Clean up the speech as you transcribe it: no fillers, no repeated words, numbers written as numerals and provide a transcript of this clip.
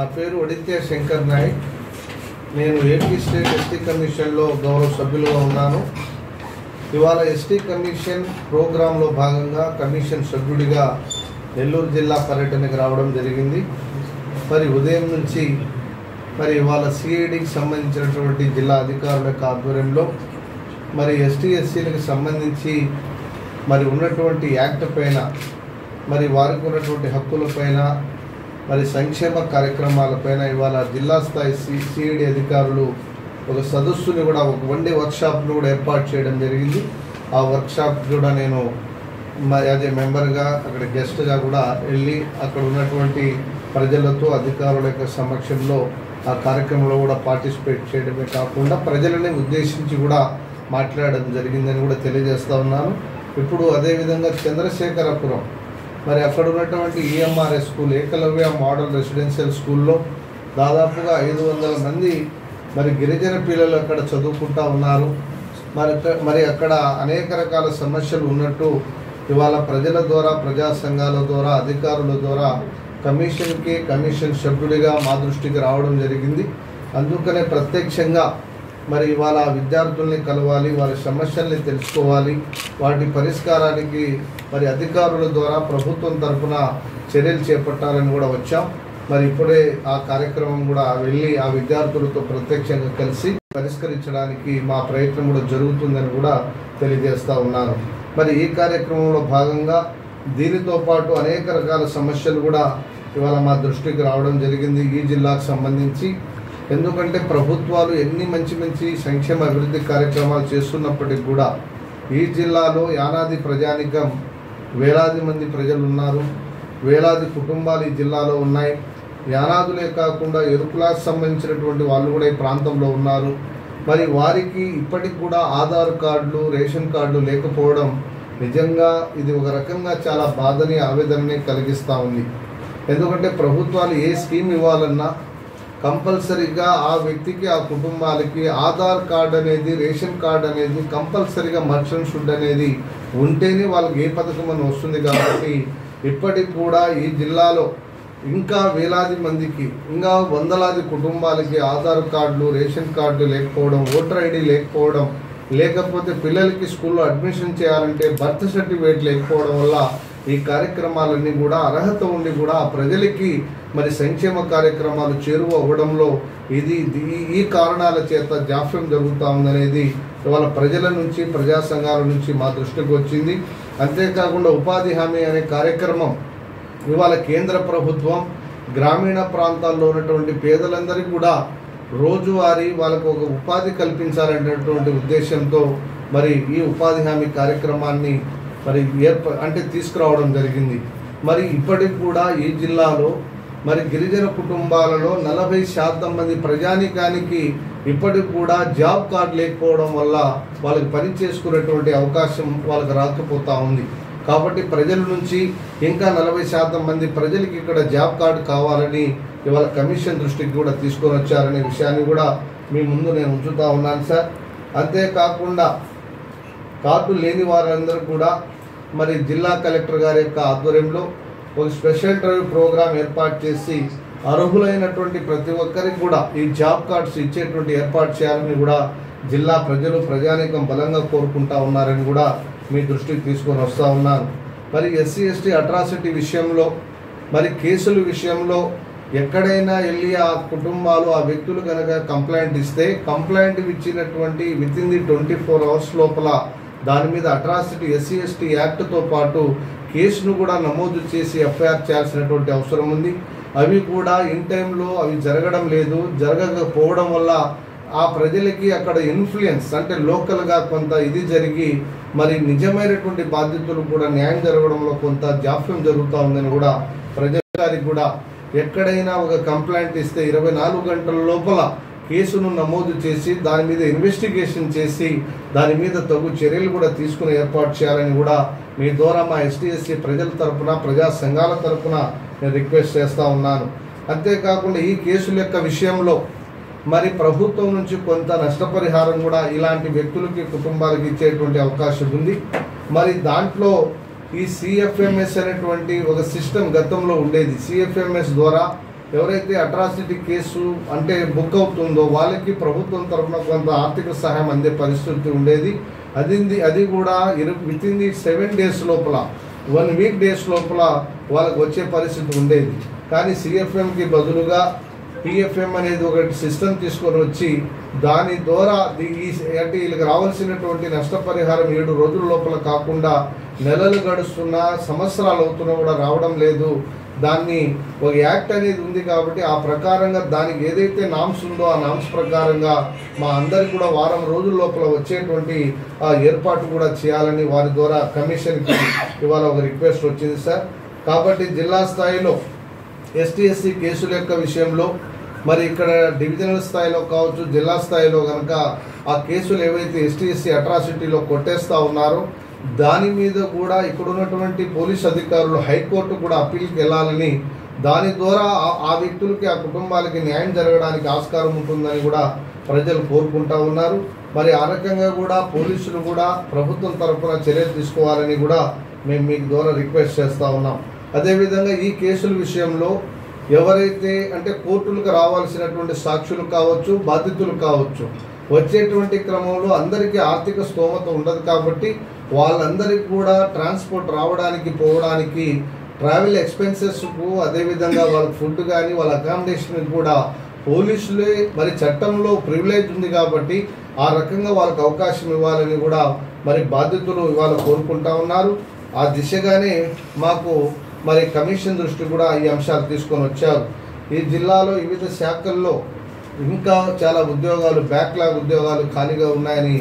నా పేరు ఒడిత్య శంకర్ నాయక్. నేను ఏపీ స్టేట్ ఎస్టీ కమిషన్లో గౌరవ సభ్యులుగా ఉన్నాను. ఇవాళ ఎస్టీ కమిషన్ ప్రోగ్రాంలో భాగంగా కమిషన్ సభ్యుడిగా నెల్లూరు జిల్లా పర్యటనకు రావడం జరిగింది. మరి ఉదయం నుంచి ఇవాళ సిఐడికి సంబంధించినటువంటి జిల్లా అధికారుల యొక్క ఆధ్వర్యంలో ఎస్టీ ఎస్సీలకు సంబంధించి ఉన్నటువంటి యాక్ట్ పైన వారికి ఉన్నటువంటి హక్కులపైన సంక్షేమ కార్యక్రమాలపైన ఇవాళ జిల్లా స్థాయి సిఐడి అధికారులు ఒక సదస్సుని కూడా ఒక వన్ డే వర్క్షాప్ను కూడా ఏర్పాటు చేయడం జరిగింది. ఆ వర్క్షాప్ కూడా నేను యాజ్ ఏ మెంబర్గా అక్కడ గెస్ట్గా కూడా వెళ్ళి అక్కడ ఉన్నటువంటి ప్రజలతో అధికారుల యొక్క సమక్షంలో ఆ కార్యక్రమంలో కూడా పార్టిసిపేట్ చేయడమే కాకుండా ప్రజలని ఉద్దేశించి కూడా మాట్లాడడం జరిగిందని కూడా తెలియజేస్తూ ఉన్నాను. ఇప్పుడు అదేవిధంగా చంద్రశేఖరపురం అక్కడ ఉన్నటువంటి EMRS school Eklavya model residential స్కూల్లో దాదాపుగా 500 మంది గిరిజన పిల్లలు అక్కడ చదువుకుంటూ ఉన్నారు. అక్కడ అనేక రకాల సమస్యలు ఉన్నట్టు ఇవాళ ప్రజల ద్వారా, ప్రజా సంఘాల ద్వారా, అధికారుల ద్వారా కమిషన్ సభ్యుడిగా మా దృష్టికి రావడం జరిగింది. అందుకనే ప్రత్యక్షంగా ఇవాళ విద్యార్థుల్ని కలవాలి, వారి సమస్యల్ని తెలుసుకోవాలి, వాటి పరిష్కారానికి అధికారుల ద్వారా ప్రభుత్వం తరఫున చర్యలు చేపట్టాలని కూడా వచ్చాం. ఇప్పుడే ఆ కార్యక్రమం కూడా వెళ్ళి ఆ విద్యార్థులతో ప్రత్యక్షంగా కలిసి పరిష్కరించడానికి మా ప్రయత్నం కూడా జరుగుతుందని కూడా తెలియజేస్తూ ఉన్నాను. ఈ కార్యక్రమంలో భాగంగా దీనితో పాటు అనేక రకాల సమస్యలు కూడా ఇవాళ మా దృష్టికి రావడం జరిగింది ఈ జిల్లాకు సంబంధించి. ఎందుకంటే ప్రభుత్వాలు ఎన్ని మంచి సంక్షేమ అభివృద్ధి కార్యక్రమాలు చేస్తున్నప్పటికీ కూడా ఈ జిల్లాలో యానాది ప్రజానికం వేలాది మంది ప్రజలు ఉన్నారు, వేలాది కుటుంబాలు ఈ జిల్లాలో ఉన్నాయి. యానాదులే కాకుండా ఎరుకులకు సంబంధించినటువంటి వాళ్ళు కూడా ఈ ప్రాంతంలో ఉన్నారు. వారికి ఇప్పటికి కూడా ఆధార్ కార్డులు, రేషన్ కార్డులు లేకపోవడం నిజంగా ఇది ఒక రకంగా చాలా బాధని, ఆవేదనని కలిగిస్తూ ఉంది. ఎందుకంటే ప్రభుత్వాలు ఏ స్కీమ్ ఇవ్వాలన్నా కంపల్సరీగా ఆ వ్యక్తికి, ఆ కుటుంబాలకి ఆధార్ కార్డు అనేది, రేషన్ కార్డు అనేది కంపల్సరీగా మర్చెంట్ షుడ్ అనేది ఉంటేనే వాళ్ళకి ఏ పథకం అని వస్తుంది. కాబట్టి ఇప్పటికి కూడా ఈ జిల్లాలో ఇంకా వేలాది మందికి, ఇంకా వందలాది కుటుంబాలకి ఆధార్ కార్డులు, రేషన్ కార్డులు లేకపోవడం, ఓటర్ ఐడి లేకపోవడం, లేకపోతే పిల్లలకి స్కూల్లో అడ్మిషన్ చేయాలంటే బర్త్ సర్టిఫికేట్ లేకపోవడం వల్ల ఈ కార్యక్రమాలన్నీ కూడా అర్హత ఉండి కూడా ఆ ప్రజలకి సంక్షేమ కార్యక్రమాలు చేరువ అవ్వడంలో ఈ కారణాల చేత జాప్యం జరుగుతూ ఉందనేది ఇవాళ ప్రజల నుంచి, ప్రజా సంఘాల నుంచి మా దృష్టికి వచ్చింది. అంతేకాకుండా ఉపాధి హామీ అనే కార్యక్రమం ఇవాళ కేంద్ర ప్రభుత్వం గ్రామీణ ప్రాంతాల్లో ఉన్నటువంటి పేదలందరికీ కూడా రోజువారీ వాళ్ళకు ఒక ఉపాధి కల్పించాలనేటువంటి ఉద్దేశంతో ఈ ఉపాధి హామీ కార్యక్రమాన్ని తీసుకురావడం జరిగింది. ఇప్పటికి కూడా ఈ జిల్లాలో గిరిజన కుటుంబాలలో 40% మంది ప్రజానికానికి ఇప్పటికి కూడా జాబ్ కార్డు లేకపోవడం వల్ల వాళ్ళకి పని చేసుకునేటువంటి అవకాశం వాళ్ళకి రాకపోతూ ఉంది. కాబట్టి ప్రజల నుంచి ఇంకా 40% మంది ప్రజలకి ఇక్కడ జాబ్ కార్డు కావాలని ఇవాళ కమిషన్ దృష్టికి కూడా తీసుకొని వచ్చారనే విషయాన్ని కూడా మీ ముందు నేను ఉంచుతూ ఉన్నాను సార్. అంతేకాకుండా కార్డు లేని వారందరూ కూడా జిల్లా కలెక్టర్ గారి యొక్క ఆధ్వర్యంలో ఒక స్పెషల్ డ్రైవ్ ప్రోగ్రాం ఏర్పాటు చేసి అర్హులైనటువంటి ప్రతి ఒక్కరికి కూడా ఈ జాబ్ కార్డ్స్ ఇచ్చేటువంటి ఏర్పాటు చేయాలని కూడా జిల్లా ప్రజానీకం బలంగా కోరుకుంటా ఉన్నారని కూడా మీ దృష్టికి తీసుకొని వస్తూ ఉన్నాను. ఎస్సీ ఎస్టీ అట్రాసిటీ విషయంలో కేసుల విషయంలో ఎక్కడైనా వెళ్ళి ఆ కుటుంబాలు, ఆ వ్యక్తులు కనుక కంప్లైంట్ ఇస్తే కంప్లైంట్ ఇచ్చినటువంటి వితిన్ ది 24 hours లోపల దాని మీద అట్రాసిటీ ఎస్సీ ఎస్టీ యాక్ట్తో పాటు కేసును కూడా నమోదు చేసి ఎఫ్ఐఆర్ చేయాల్సినటువంటి అవసరం ఉంది. అవి కూడా ఇన్ టైంలో అవి జరగడం లేదు. జరగకపోవడం వల్ల ఆ ప్రజలకి అక్కడ ఇన్ఫ్లుయెన్స్ అంటే లోకల్గా కొంత ఇది జరిగి నిజమైనటువంటి బాధ్యతలు కూడా న్యాయం జరగడంలో కొంత జాప్యం జరుగుతూ ఉందని కూడా ప్రజలకి కూడా ఎక్కడైనా ఒక కంప్లైంట్ ఇస్తే 24 గంటల లోపల కేసును నమోదు చేసి దాని మీద ఇన్వెస్టిగేషన్ చేసి దాని మీద తగు చర్యలు కూడా తీసుకుని ఏర్పాటు చేయాలని కూడా మీ ద్వారా మా ఎస్టీ ఎస్సీ ప్రజల తరఫున, ప్రజా సంఘాల తరఫున నేను రిక్వెస్ట్ చేస్తూ ఉన్నాను. అంతేకాకుండా ఈ కేసుల యొక్క విషయంలో ప్రభుత్వం నుంచి కొంత నష్టపరిహారం కూడా ఇలాంటి వ్యక్తులకి, కుటుంబాలకి ఇచ్చేటువంటి అవకాశం ఉంది. దాంట్లో ఈ సిఎఫ్ఎంఎస్ అనేటువంటి ఒక సిస్టమ్ గతంలో ఉండేది. సిఎఫ్ఎంఎస్ ద్వారా ఎవరైతే అట్రాసిటీ కేసు అంటే బుక్ అవుతుందో వాళ్ళకి ప్రభుత్వం తరఫున కొంత ఆర్థిక సహాయం అందే పరిస్థితి ఉండేది. అది కూడా వితిన్ ది 7 days లోపల 1 week days లోపల వాళ్ళకు వచ్చే పరిస్థితి ఉండేది. కానీ సిఎఫ్ఎంకి బదులుగా పిఎఫ్ఎం అనేది ఒకటి సిస్టమ్ తీసుకొని వచ్చి దాని ద్వారా అంటే వీళ్ళకి రావాల్సినటువంటి నష్టపరిహారం 7 రోజుల లోపల కాకుండా నెలలు గడుస్తున్నా సంవత్సరాలు అవుతున్నా కూడా రావడం లేదు. దాన్ని ఒక యాక్ట్ అనేది ఉంది కాబట్టి ఆ ప్రకారంగా దానికి ఏదైతే నామ్స్ ఉందో ఆ నామ్స్ ప్రకారంగా మా అందరికి కూడా వారం రోజుల లోపల వచ్చేటువంటి ఏర్పాటు కూడా చేయాలని వారి ద్వారా కమిషన్కి ఇవాళ ఒక రిక్వెస్ట్ వచ్చింది సార్. కాబట్టి జిల్లా స్థాయిలో ఎస్టీ కేసుల యొక్క విషయంలో మరి ఇక్కడ డివిజనల్ స్థాయిలో కావచ్చు, జిల్లా స్థాయిలో కనుక ఆ కేసులు ఏవైతే ఎస్టీ అట్రాసిటీలో కొట్టేస్తూ ఉన్నారో దాని మీద కూడా ఇక్కడ ఉన్నటువంటి పోలీస్ అధికారులు హైకోర్టు కూడా అప్పీల్కి వెళ్ళాలని, దాని ద్వారా ఆ వ్యక్తులకి ఆ కుటుంబాలకి న్యాయం జరగడానికి ఆస్కారం ఉంటుందని కూడా ప్రజలు కోరుకుంటా ఉన్నారు. మరి ఆ రకంగా కూడా పోలీసులు కూడా ప్రభుత్వం తరఫున చర్యలు తీసుకోవాలని కూడా మేము మీకు ద్వారా రిక్వెస్ట్ చేస్తూ ఉన్నాం. అదేవిధంగా ఈ కేసుల విషయంలో ఎవరైతే అంటే కోర్టులకు రావాల్సినటువంటి సాక్షులు కావచ్చు, బాధితులు కావచ్చు, వచ్చేటువంటి క్రమంలో అందరికీ ఆర్థిక స్తోమత ఉండదు కాబట్టి వాళ్ళందరికీ కూడా ట్రాన్స్పోర్ట్ రావడానికి పోవడానికి ట్రావెల్ ఎక్స్పెన్సెస్కు అదేవిధంగా వాళ్ళ ఫుడ్ కానీ వాళ్ళ అకామిడేషన్ కూడా పోలీసులే మరి చట్టంలో ప్రివిలేజ్ ఉంది కాబట్టి ఆ రకంగా వాళ్ళకు అవకాశం ఇవ్వాలని కూడా మరి బాధితులు ఇవాళ కోరుకుంటా ఉన్నారు. ఆ దిశగానే మాకు మరి కమిషన్ దృష్టి కూడా ఈ అంశాలు తీసుకొని వచ్చారు. ఈ జిల్లాలో వివిధ శాఖల్లో ఇంకా చాలా ఉద్యోగాలు బ్యాక్లాగ్ ఉద్యోగాలు ఖాళీగా ఉన్నాయని